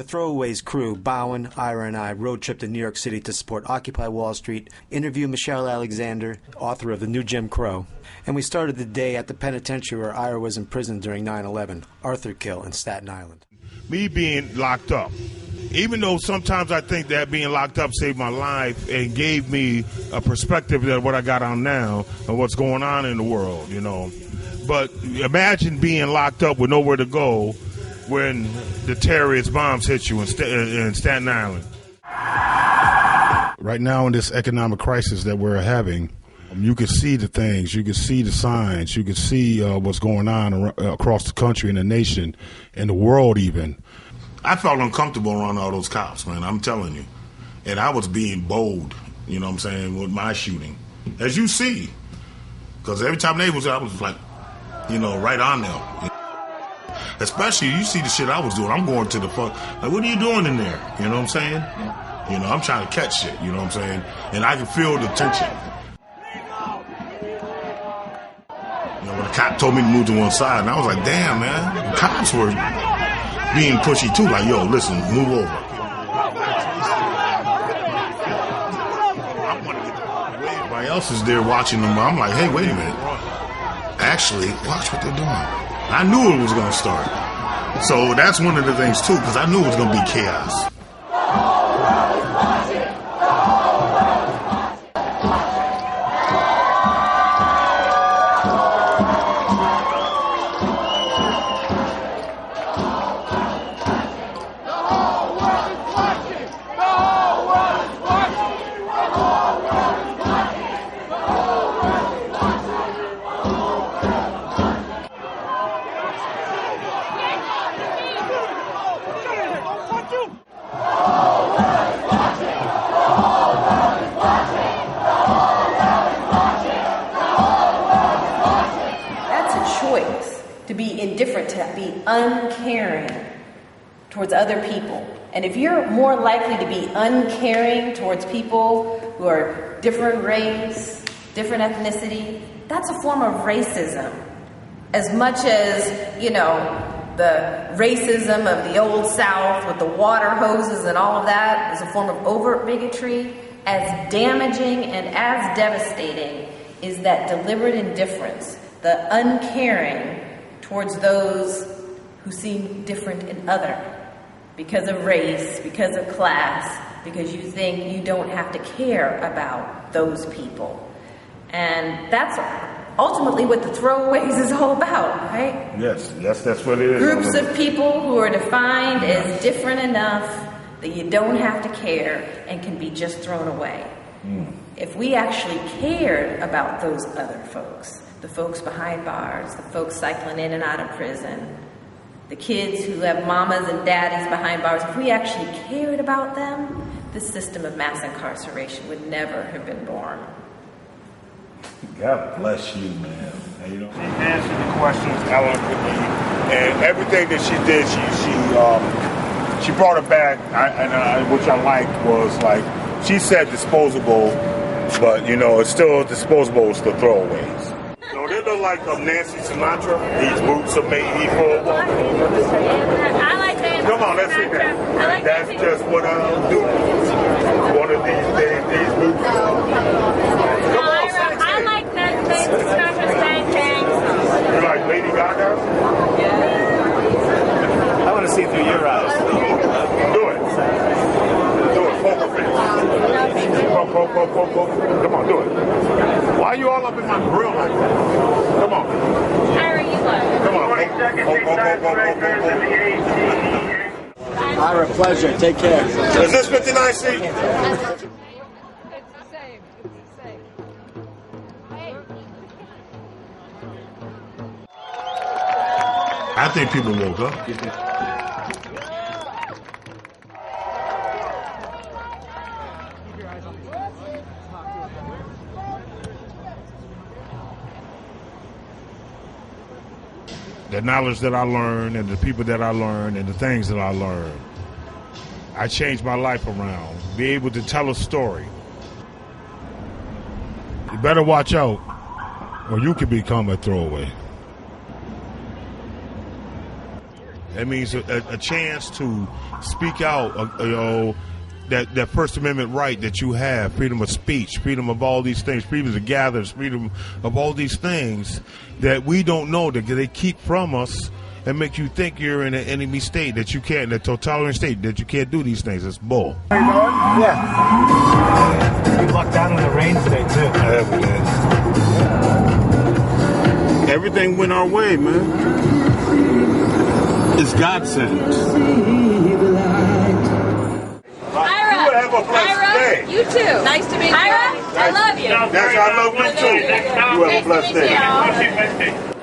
The Throwaways crew, Bowen, Ira, and I road tripped to New York City to support Occupy Wall Street, interview Michelle Alexander, author of The New Jim Crow. And we started the day at the penitentiary where Ira was imprisoned during 9/11, Arthur Kill in Statin Island. Me being locked up, even though sometimes I think that being locked up saved my life and gave me a perspective of what I got on now and what's going on in the world, you know. But imagine being locked up with nowhere to go when the terrorist bombs hit you in Staten Island. Right now in this economic crisis that we're having, you can see the things, you can see the signs, you can see what's going on across the country and the nation and the world even. I felt uncomfortable around all those cops, man, I'm telling you. And I was being bold, you know what I'm saying, with my shooting. As you see, because every time they was, I was like, you know, right on them. Especially, you see the shit I was doing. I'm going to the fuck. Like, what are you doing in there? You know what I'm saying? You know, I'm trying to catch shit. You know what I'm saying? And I can feel the tension. You know, when the cop told me to move to one side, and I was like, damn, man. The cops were being pushy too. Like, yo, listen, move over. Everybody else is there watching them. I'm like, hey, wait a minute. Actually, watch what they're doing. I knew it was going to start. So that's one of the things, too, because I knew it was going to be chaos. To be indifferent, to be uncaring towards other people. And if you're more likely to be uncaring towards people who are different race, different ethnicity, that's a form of racism. As much as, you know, the racism of the old South with the water hoses and all of that is a form of overt bigotry, as damaging and as devastating is that deliberate indifference, the uncaring towards those who seem different and other because of race, because of class, because you think you don't have to care about those people. And that's ultimately what the Throwaways is all about, right? Yes, that's what it is. Groups of people who are defined as different enough that you don't have to care and can be just thrown away. If we actually cared about those other folks, the folks behind bars, the folks cycling in and out of prison, the kids who have mamas and daddies behind bars, if we actually cared about them, this system of mass incarceration would never have been born. God bless you, man. You know, she answered the questions eloquently, and everything that she did, she brought it back, which I liked was like, she said disposable, but you know, it's still disposable. It's the Throwaways. No, they look like Nancy Sinatra. These boots are made for. I like Nancy. Come on, let's see that. That's just what I'll do. One of these days, these boots. I like that Nancy Sinatra's bang. You like Lady Gaga? Yeah. I want to see through your eyes. Do it. Poker face. Come on, do it. Why are you all up in my grill like that? Come on. Ira, you look. Come on. Ira, pleasure. Take care. Is this 59C? It's the same. I think people woke up. The knowledge that I learned and the people that I learned and the things that I learned, I changed my life around. Be able to tell a story. You better watch out or you could become a throwaway. It means a chance to speak out, that First Amendment right that you have, freedom of speech, freedom of all these things, freedom to gather, freedom of all these things that we don't know, that they keep from us and make you think you're in an enemy state, that you can't, in a totalitarian state, that you can't do these things. It's bull. How you doing? Yeah. You lucked out in the rain today, too. I have, man. Everything went our way, man. It's God sent. Ira, you too. Nice to meet you. Ira, I love you. That's I love you too. You have a blessed day.